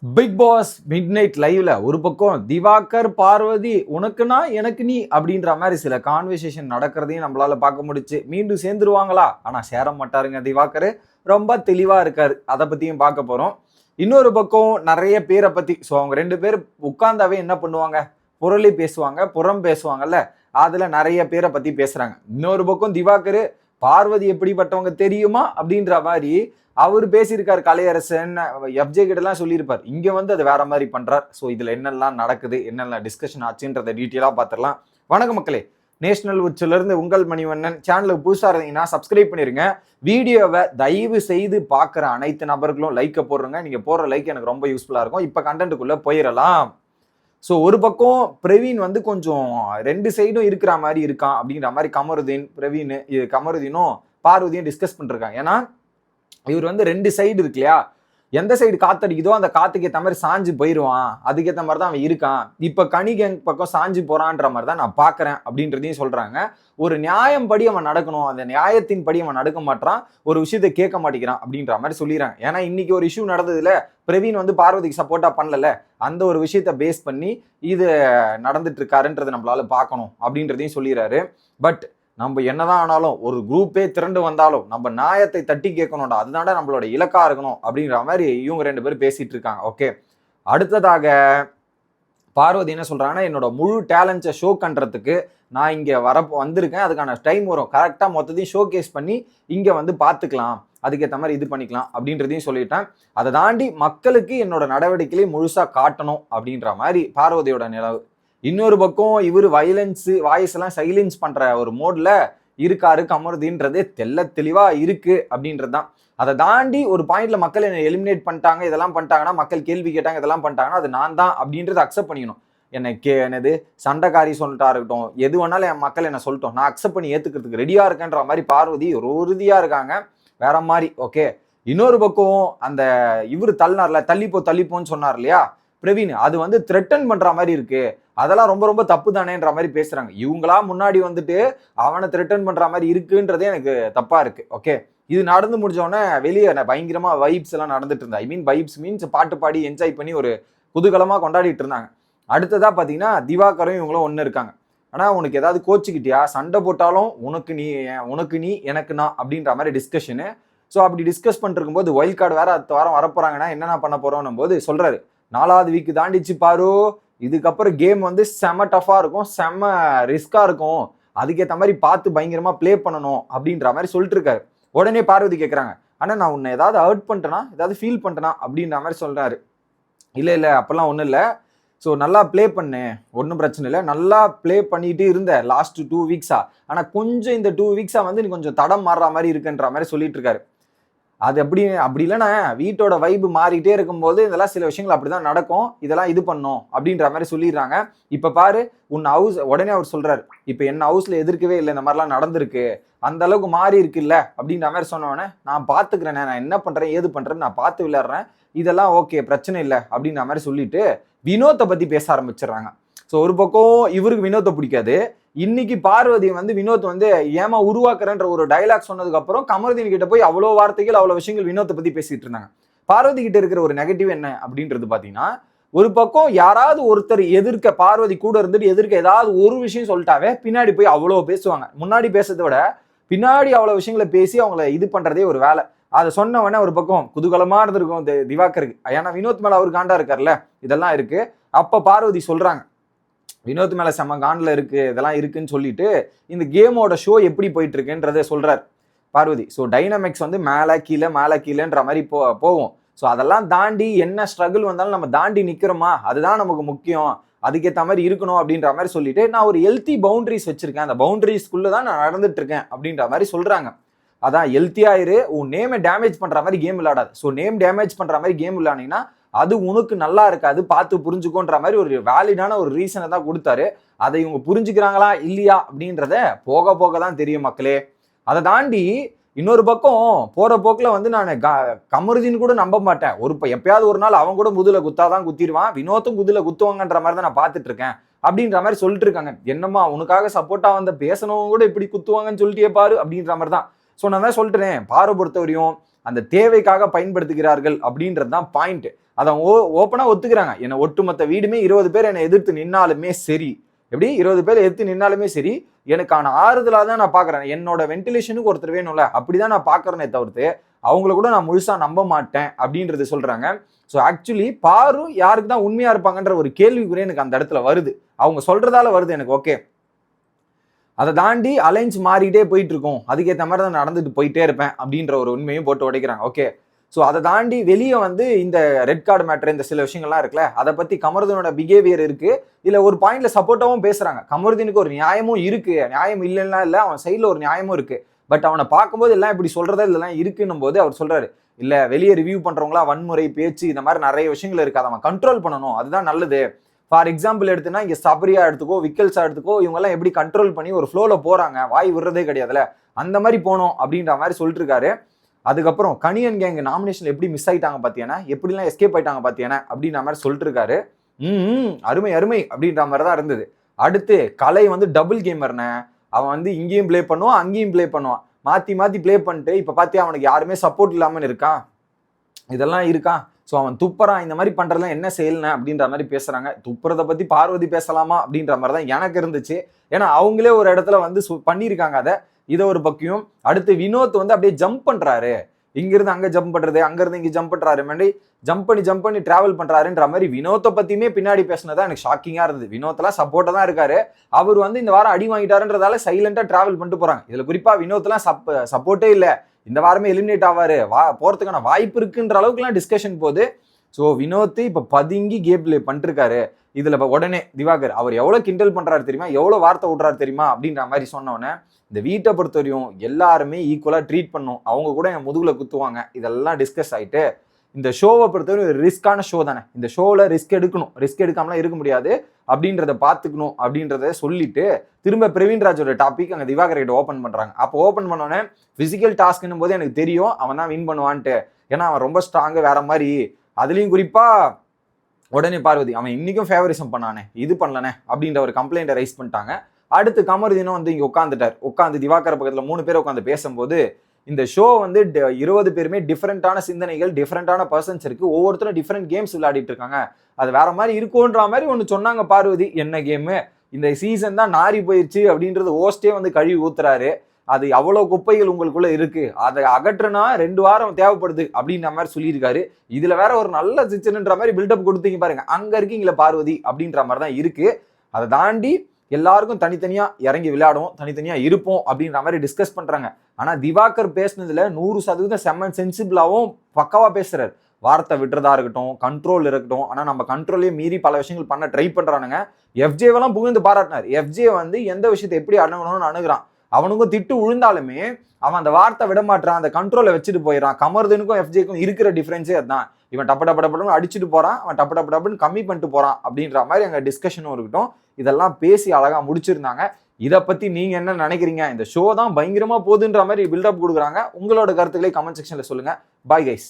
Big pass mid night லைவ்ல ஒரு பக்கம் திவாகர் பார்வதி உனக்குனா எனக்கு நீ அப்படின்ற மாதிரி சில கான்வர்சேஷன் நடக்கிறதையும் நம்மளால பார்க்க முடிச்சு. மீண்டும் சேர்ந்துருவாங்களா? ஆனா சேர மாட்டாருங்க திவாகர். ரொம்ப தெளிவா இருக்காரு. அதை பத்தியும் பார்க்க போறோம். இன்னொரு பக்கம் நிறைய பேரை பத்தி அவங்க ரெண்டு பேர் உட்கார்ந்தாவே என்ன பண்ணுவாங்க, புரளி பேசுவாங்க, புறம் பேசுவாங்கல்ல. அதுல நிறைய பேரை பத்தி பேசுறாங்க. இன்னொரு பக்கம் திவாகர் பார்வதி எப்படிப்பட்டவங்க தெரியுமா அப்படின்ற மாதிரி அவர் பேசியிருக்காரு. கலையரசன் எஃப்ஜே கிட்ட எல்லாம் சொல்லியிருப்பார். இங்க வந்து அது வேற மாதிரி பண்றார். ஸோ இதுல என்னெல்லாம் நடக்குது, என்னெல்லாம் டிஸ்கஷன் ஆச்சுன்றத டீட்டெயிலா பார்த்துடலாம். வணக்கம் மக்களே, நேஷனல் உச்சில இருந்து உங்கள் மணிவண்ணன். சேனலுக்கு புதுசா இருந்தீங்கன்னா சப்ஸ்கிரைப் பண்ணிருங்க. வீடியோவை தயவு செய்து பார்க்குற அனைத்து நபர்களும் லைக்கை போடுறங்க. நீங்க போடுற லைக் எனக்கு ரொம்ப யூஸ்ஃபுல்லா இருக்கும். இப்ப கண்டென்ட்டுக்குள்ள போயிடலாம். ஸோ ஒரு பக்கம் பிரவீன் வந்து கொஞ்சம் ரெண்டு சைடும் இருக்கிற மாதிரி இருக்கான் அப்படின்ற மாதிரி கமருதீனும் பார்வதியும் டிஸ்கஸ் பண்ணிருக்காங்க. ஏன்னா இவர் வந்து ரெண்டு சைடு இருக்கு இல்லையா, எந்த சைடு காத்தடிக்குதோ அந்த காத்துக்கு ஏற்ற மாதிரி சாஞ்சு போயிடுவான். அதுக்கேற்ற மாதிரி தான் அவன் இருக்கான். இப்ப கனிகேங் பக்கம் சாஞ்சு போறான்ற மாதிரி தான் நான் பாக்குறேன் அப்படின்றதையும் சொல்றாங்க. ஒரு நியாயம் படி அவன் நடக்கணும், அந்த நியாயத்தின் படி அவன் நடக்க மாட்டான், ஒரு விஷயத்தை கேட்க மாட்டேங்கிறான் அப்படின்ற மாதிரி சொல்லிடுறாங்க. ஏன்னா இன்னைக்கு ஒரு இஷ்யூ நடந்ததுல பிரவீன் வந்து பார்வதிக்கு சப்போர்ட்டா பண்ணல, அந்த ஒரு விஷயத்த பேஸ் பண்ணி இது நடந்துட்டு இருக்காருன்றது நம்மளால பார்க்கணும் அப்படின்றதையும் சொல்லிடுறாரு. பட் நம்ம என்னதான் ஆனாலும் ஒரு குரூப்பே திரண்டு வந்தாலும் நம்ம நியாயத்தை தட்டி கேட்கணும்டா, அதுதான்டா நம்மளோட இலக்கா இருக்கணும் அப்படின்ற மாதிரி இவங்க ரெண்டு பேரும் பேசிட்டு இருக்காங்க. ஓகே, அடுத்ததாக பார்வதி என்ன சொல்றாங்கன்னா, என்னோட முழு டேலண்ட்ஸை ஷோ பண்றதுக்கு நான் இங்க வந்திருக்கேன், அதுக்கான டைம் வரும், கரெக்டா மொத்தத்தையும் ஷோ கேஸ் பண்ணி இங்க வந்து பாத்துக்கலாம், அதுக்கேற்ற மாதிரி இது பண்ணிக்கலாம் அப்படின்றதையும் சொல்லிட்டேன். அதை தாண்டி மக்களுக்கு என்னோட நடவடிக்கையை முழுசா காட்டணும் அப்படின்ற மாதிரி பார்வதியோட நிலவு. இன்னொரு பக்கம் இவர் வாய்ஸ் எல்லாம் சைலன்ஸ் பண்ற ஒரு மோட்ல இருக்காரு கமருதீன்றது தெளிவா இருக்கு அப்படின்றது தான். அதை தாண்டி ஒரு பாயிண்ட்ல மக்கள் என்ன எலிமினேட் பண்ணிட்டாங்க, இதெல்லாம் பண்ணிட்டாங்கன்னா, மக்கள் கேள்வி கேட்டாங்க, இதெல்லாம் பண்ணிட்டாங்கன்னா அது நான் தான் அப்படின்றது அக்செப்ட் பண்ணிக்கணும். என்னது சண்டைக்காரி சொல்லிட்டா இருக்கட்டும், எது வேணாலும் என் மக்கள் என்ன சொல்லிட்டோம், நான் அக்செப்ட் பண்ணி ஏத்துக்கிறதுக்கு ரெடியா இருக்கேன்ற மாதிரி பார்வதி ஒரு உறுதியா இருக்காங்க, வேற மாதிரி. ஓகே, இன்னொரு பக்கம் அந்த இவர் தள்ளிப்போன்னு சொன்னார் இல்லையா பிரவீன், அது வந்து த்ரெட்டன் பண்ற மாதிரி இருக்கு, அதெல்லாம் ரொம்ப ரொம்ப தப்பு தானேன்ற மாதிரி பேசுறாங்க. இவங்களா முன்னாடி வந்துட்டு அவனை த்ரெட்டன் பண்ற மாதிரி இருக்குன்றதே எனக்கு தப்பா இருக்கு. ஓகே, இது நடந்து முடிஞ்சோடனே வெளியே பயங்கரமா வைப்ஸ் எல்லாம் நடந்துட்டு இருந்தா. ஐ மீன் வைப்ஸ் மீன்ஸ் பாட்டு பாடி என்ஜாய் பண்ணி ஒரு குதூகலமா கொண்டாடிட்டு இருந்தாங்க. அடுத்ததா பாத்தீங்கன்னா திவாகரும் இவங்களும் ஒண்ணு இருக்காங்க. ஆனா உனக்கு ஏதாவது கோச்சுக்கிட்டியா, சண்டை போட்டாலும் உனக்கு நீ எனக்கு நான் அப்படின்ற மாதிரி டிஸ்கஷனு. ஸோ அப்படி டிஸ்கஸ் பண்ணிட்டு இருக்கும்போது வைல்ட் கார்டு வேற அடுத்த வாரம் வரப்போறாங்கன்னா என்னென்ன பண்ண போறோம் போது சொல்றாரு, 4வது வீக் தாண்டிச்சு பாரு, இதுக்கப்புறம் கேம் வந்து செம டஃபா இருக்கும், செம ரிஸ்கா இருக்கும், அதுக்கேற்ற மாதிரி பார்த்து பயங்கரமா பிளே பண்ணணும் அப்படின்ற மாதிரி சொல்லிட்டு இருக்காரு. உடனே பார்வதி கேட்குறாங்க, ஆனா நான் உன்னை ஏதாவது ஹர்ட் பண்ணிட்டேனா, ஏதாவது ஃபீல் பண்ணிட்டேனா அப்படின்ற மாதிரி சொல்றாரு. இல்ல அப்பெல்லாம் ஒன்றும் இல்லை, ஸோ நல்லா பிளே பண்ணு, ஒன்றும் பிரச்சனை இல்லை, நல்லா பிளே பண்ணிட்டு இருந்த லாஸ்ட் 2 வீக்ஸா, ஆனால் கொஞ்சம் இந்த 2 வீக்ஸா வந்து நீ கொஞ்சம் தடம் மாறுற மாதிரி இருக்குன்ற மாதிரி சொல்லிட்டு இருக்காரு. அது அப்படி இல்லைன்னா வீட்டோட வைப்பு மாறிக்கிட்டே இருக்கும்போது இதெல்லாம் சில விஷயங்கள் அப்படிதான் நடக்கும், இதெல்லாம் இது பண்ணும் அப்படின்ற மாதிரி சொல்லிடுறாங்க. இப்ப பாரு உன் ஹவுஸ், உடனே அவர் சொல்றாரு, இப்ப என்ன ஹவுஸ்ல எதிர்க்கவே இல்லை, இந்த மாதிரிலாம் நடந்திருக்கு, அந்த அளவுக்கு மாறி இருக்கு இல்ல அப்படின்ற மாதிரி சொன்னோடனே, நான் பாத்துக்கிறேன், நான் என்ன பண்றேன் ஏது பண்றேன்னு நான் பார்த்து விளையாடுறேன், இதெல்லாம் ஓகே பிரச்சனை இல்லை அப்படின்ற மாதிரி சொல்லிட்டு வினோத்தை பத்தி பேச ஆரம்பிச்சிடுறாங்க. ஸோ ஒரு பக்கம் இவருக்கு வினோத்தை பிடிக்காது. இன்னைக்கு பார்வதி வந்து வினோத் வந்து ஏமா உருவாக்குறன்ற ஒரு டைலாக் சொன்னதுக்கு அப்புறம் கமருதீன் கிட்ட போய் அவ்வளோ வார்த்தைகள் அவ்வளோ விஷயங்கள் வினோத்தை பத்தி பேசிட்டு இருந்தாங்க. பார்வதி கிட்ட இருக்கிற ஒரு நெகட்டிவ் என்ன அப்படின்றது பாத்தீங்கன்னா, ஒரு பக்கம் யாராவது ஒருத்தர் எதிர்க்க பார்வதி கூட இருந்துட்டு எதிர்க்க ஏதாவது ஒரு விஷயம் சொல்லிட்டாவே பின்னாடி போய் அவ்வளோ பேசுவாங்க. முன்னாடி பேசுறதை விட பின்னாடி அவ்வளவு விஷயங்களை பேசி அவங்கள இது பண்றதே ஒரு வேலை. அதை சொன்னவொடனே ஒரு பக்கம் குதூகலமா இருந்திருக்கும் திவாகருக்கு, ஏன்னா வினோத் மேல அவர் காண்டா இருக்காருல்ல, இதெல்லாம் இருக்கு. அப்ப பார்வதி சொல்றாங்க, வினோத் மேல செம்ம காண்டில் இருக்கு, இதெல்லாம் இருக்குன்னு சொல்லிட்டு இந்த கேமோட ஷோ எப்படி போயிட்டு இருக்குன்றத சொல்றாரு பார்வதி. ஸோ டைனமிக்ஸ் வந்து மேலே கீழேன்ற மாதிரி போவோம். ஸோ அதெல்லாம் தாண்டி என்ன ஸ்ட்ரகிள் வந்தாலும் நம்ம தாண்டி நிற்கிறோமா, அதுதான் நமக்கு முக்கியம், அதுக்கேற்ற மாதிரி இருக்கணும் அப்படின்ற மாதிரி சொல்லிட்டு நான் ஒரு ஹெல்த்தி பவுண்டரிஸ் வச்சிருக்கேன், அந்த பவுண்டரிஸ்குள்ள தான் நான் நடந்துட்டு இருக்கேன் அப்படின்ற மாதிரி சொல்றாங்க. அதான் ஹெல்த்தியா இரு, உன் நேமை டேமேஜ் பண்ற மாதிரி கேம் விளையாடாது. ஸோ நேம் டேமேஜ் பண்ற மாதிரி கேம் விளையாடினீங்கன்னா அது உனக்கு நல்லா இருக்காது, பார்த்து புரிஞ்சுக்கோன்ற மாதிரி ஒரு வேலிடான ஒரு ரீசனை தான் கொடுத்தாரு. அதை இவங்க புரிஞ்சுக்கிறாங்களா இல்லையா அப்படின்றத போக போக தான் தெரியும் மக்களே. அதை தாண்டி இன்னொரு பக்கம் போற போக்குல வந்து நான் கமருதீன் கூட நம்ப மாட்டேன், எப்பயாவது ஒரு நாள் அவன் கூட முதுல குத்தாதான் குத்திடுவான், வினோத்தும் குதுல குத்துவாங்கன்ற மாதிரி தான் நான் பார்த்துட்டு இருக்கேன் அப்படின்ற மாதிரி சொல்லிட்டு இருக்காங்க. என்னம்மா உனக்காக சப்போர்ட்டா வந்த பேசணவங்க கூட இப்படி குத்துவாங்கன்னு சொல்லிட்டே பாரு அப்படின்ற மாதிரி தான். ஸோ நான் தான் சொல்லிட்டேன், பாரு பொறுத்தவரையும் அந்த தேவைக்காக பயன்படுத்துகிறார்கள் அப்படின்றது தான் பாயிண்ட். அதை ஓப்பனா ஒத்துக்கிறாங்க. என்ன ஒட்டுமொத்த வீடுமே 20 பேர் என்னை எதிர்த்து நின்னாலுமே சரி, எப்படி 20 பேர் எதிர்த்து நின்னாலுமே சரி, எனக்கான ஆறுதலாக தான் நான் பாக்குறேன். என்னோட வென்டிலேஷனுக்கு ஒருத்தர் வேணும்ல, அப்படிதான் நான் பாக்குறேனே தவிர்த்து அவங்கள கூட நான் முழுசா நம்ப மாட்டேன் அப்படின்றது சொல்றாங்க. ஸோ ஆக்சுவலி பாரு யாருக்கு தான் உண்மையா இருப்பாங்கன்ற ஒரு கேள்விக்குரிய எனக்கு அந்த இடத்துல வருது. அவங்க சொல்றதால வருது எனக்கு. ஓகே, அதை தாண்டி அலைன்ஸ் மாறிட்டே போயிட்டு இருக்கும், அதுக்கேற்ற மாதிரி தான் நடந்துட்டு போயிட்டே இருப்பேன் அப்படின்ற ஒரு உண்மையும் போட்டு உடைக்கிறாங்க. ஓகே, ஸோ அதை தாண்டி வெளியே வந்து இந்த ரெட் கார்டு மேட்டர், இந்த சில விஷயங்கள்லாம் இருக்குல்ல, அதை பத்தி கமருதீனோட பிஹேவியர் இருக்கு. இல்ல ஒரு பாயிண்ட்ல சப்போர்ட்டாவும் பேசுறாங்க. கமருதீனுக்கு ஒரு நியாயமும் இருக்கு, நியாயம் இல்லைன்னா இல்லை, அவன் சைட்ல ஒரு நியாயமும் இருக்கு. பட் அவனை பார்க்கும்போது எல்லாம் இப்படி சொல்றதா இதெல்லாம் இருக்குன்னும் போது அவர் சொல்றாரு, இல்ல வெளியே ரிவ்யூ பண்றவங்களா வன்முறை பேச்சு இந்த மாதிரி நிறைய விஷயங்கள் இருக்கு, அதை அவன் கண்ட்ரோல் பண்ணணும், அதுதான் நல்லது. ஃபார் எக்ஸாம்பிள் எடுத்துன்னா இங்க சபரியா எடுத்துக்கோ, விக்கல்ஸா எடுத்துக்கோ, இவங்க எல்லாம் எப்படி கண்ட்ரோல் பண்ணி ஒரு ஃப்ளோல போறாங்க, வாய் விடுறதே கிடையாதுல, அந்த மாதிரி போனோம் அப்படின்ற மாதிரி சொல்லிட்டு இருக்காரு. அதுக்கப்புறம் கனியன் கேங் நாமினேஷன் எப்படி மிஸ் ஆயிட்டாங்க பாத்தியானா, எப்படிலாம் எஸ்கேப் ஆயிட்டாங்க பாத்தியானா அப்படின்ற மாதிரி சொல்லிட்டு இருக்காரு. அருமை அருமை அப்படின்ற மாதிரி தான் இருந்தது. அடுத்து கலை வந்து டபுள் கேமர்னே, அவன் வந்து இங்கேயும் பிளே பண்ணுவான் அங்கேயும் பிளே பண்ணுவான், மாத்தி மாத்தி பிளே பண்ணிட்டு இப்ப பாத்தியா அவனுக்கு யாருமே சப்போர்ட் இல்லாம இருக்கான், இதெல்லாம் இருக்கான். ஸோ அவன் துப்புறான், இந்த மாதிரி பண்றதுலாம் என்ன செயல்னு அப்படின்ற மாதிரி பேசுறாங்க. துப்புறதை பத்தி பார்வதி பேசலாமா அப்படின்ற மாதிரி தான் எனக்கு இருந்துச்சு. ஏன்னா அவங்களே ஒரு இடத்துல வந்து பண்ணியிருக்காங்க அதை. இதை ஒரு பக்கியும். அடுத்து வினோத் வந்து அப்படியே ஜம்ப் பண்றாரு, இங்கிருந்து அங்க ஜம்ப் பண்றது, அங்கிருந்து இங்க ஜம்ப் பண்றாரு, மாதிரி ஜம்ப் பண்ணி டிராவல் பண்றாருன்ற மாதிரி வினோத்தை பத்தியுமே பின்னாடி பேசினதான் எனக்கு ஷாக்கிங்கா இருந்தது. வினோத்லாம் சப்போர்ட்டா தான் இருக்காரு, அவர் வந்து இந்த வாரம் அடி வாங்கிட்டாருன்றதால சைலண்டா டிராவல் பண்ணிட்டு போறாங்க. இதுல குறிப்பா வினோத்லாம் சப்போர்ட்டே இல்லை, இந்த வாரமே எலிமினேட் ஆவாரு, போறதுக்கான வாய்ப்பு இருக்குன்ற அளவுக்குலாம் டிஸ்கஷன் போகுது. ஸோ வினோத் இப்ப பதுங்கி கேம் பிளே பண்ணிருக்காரு. இதுல உடனே திவாகர் அவர் எவ்வளவு கிண்டல் பண்றாரு தெரியுமா, எவ்வளவு வார்த்தை விடுறாரு தெரியுமா அப்படின்ற மாதிரி சொன்னோன்னே, இந்த வீட்டை பொறுத்தவரையும் எல்லாருமே ஈக்குவலா ட்ரீட் பண்ணும், அவங்க கூட என் முதுகுல குத்துவாங்க, இதெல்லாம் டிஸ்கஸ் ஆயிட்டு இந்த ஷோவை பொறுத்தவரை ஒரு ரிஸ்கான ஷோ தானே, இந்த ஷோவில் ரிஸ்க் எடுக்கணும், ரிஸ்க் எடுக்காமலாம் இருக்க முடியாது அப்படின்றத பார்த்துக்கணும் அப்படின்றத சொல்லிட்டு திரும்ப பிரவீன்ராஜோட டாபிக் அங்கே திவாகர் கிட்ட ஓப்பன் பண்றாங்க. அப்போ ஓப்பன் பண்ணோன்னே பிசிக்கல் டாஸ்க்னும் போது எனக்கு தெரியும் அவன் தான் வின் பண்ணுவான்ட்டு, ஏன்னா அவன் ரொம்ப ஸ்ட்ராங்கு வேற மாதிரி. அதுலயும் குறிப்பா உடனே பார்வதி அவன் இன்னைக்கும் ஃபேவரிசம் பண்ணானே, இது பண்ணலனே அப்படின்ற ஒரு கம்ப்ளைண்ட்டை ரைஸ் பண்ணிட்டாங்க. அடுத்து கமருதீனும் வந்து இங்க உட்காந்துட்டார். உட்காந்து திவாகர் பக்கத்துல 3 பேர் உட்காந்து பேசும்போது, இந்த ஷோ வந்து 20 பேருமே டிஃப்ரெண்டான சிந்தனைகள், டிஃப்ரெண்டான பர்சன்ஸ் இருக்கு, ஒவ்வொருத்தரும் டிஃப்ரெண்ட் கேம்ஸ் விளையாடிட்டு இருக்காங்க, அது வேற மாதிரி இருக்கும்ன்ற மாதிரி ஒன்று சொன்னாங்க பார்வதி. என்ன கேமு, இந்த சீசன் தான் நாரி போயிடுச்சு அப்படின்றது ஹோஸ்டே வந்து கழுவி ஊத்துறாரு, அது அவ்வளவு குப்பைகள் உங்களுக்குள்ள இருக்கு, அதை அகற்றுனா 2 வாரம் தேவைப்படுது அப்படின்ற மாதிரி சொல்லியிருக்காரு. இதுல வேற ஒரு நல்ல சிச்சன்ன்ற மாதிரி பில்டப் கொடுத்தீங்க பாருங்க, அங்க இருக்கீங்களா பார்வதி அப்படின்ற மாதிரி தான் இருக்கு. அதை தாண்டி எல்லாருக்கும் தனித்தனியா இறங்கி விளையாடுவோம், தனித்தனியா இருப்போம் அப்படின்ற மாதிரி டிஸ்கஸ் பண்றாங்க. ஆனா திவாகர் பேசுனதுல 100% செம்மன் சென்சிபிளாவும் பக்காவா பேசுறாரு. வார்த்தை விட்டுறதா இருக்கட்டும், கண்ட்ரோல் இருக்கட்டும், ஆனா நம்ம கண்ட்ரோலே மீறி பல விஷயங்கள் பண்ண ட்ரை பண்றானுங்க. எஃப்ஜேவெல்லாம் புகுந்து பாராட்டினார். எஃப்ஜே வந்து எந்த விஷயத்தை எப்படி அணுகணும்னு அணுகுறான், அவனுக்கும் திட்டு விழுந்தாலுமே அவன் அந்த வார்த்தை விட மாட்டான், அந்த கண்ட்ரோலை வச்சுட்டு போயிடறான். கமருதனுக்கும் எஃப்ஜேக்கும் இருக்கிற டிஃபரன்ஸே அதுதான். இவன் டப்பு அடிச்சுட்டு போறான், அவன் டப்புன்னு கம்மி பண்ணிட்டு போறான் அப்படின்ற மாதிரி அங்க டிஸ்கஷனும் இருக்கட்டும். இதெல்லாம் பேசி அழகா முடிச்சிருந்தாங்க. இதை பத்தி நீங்க என்ன நினைக்கிறீங்க? இந்த ஷோ தான் பயங்கரமா போகுதுன்ற மாதிரி பில்டப் கொடுக்குறாங்க. உங்களோட கருத்துக்களை கமெண்ட் செக்ஷன்ல சொல்லுங்க. Bye guys.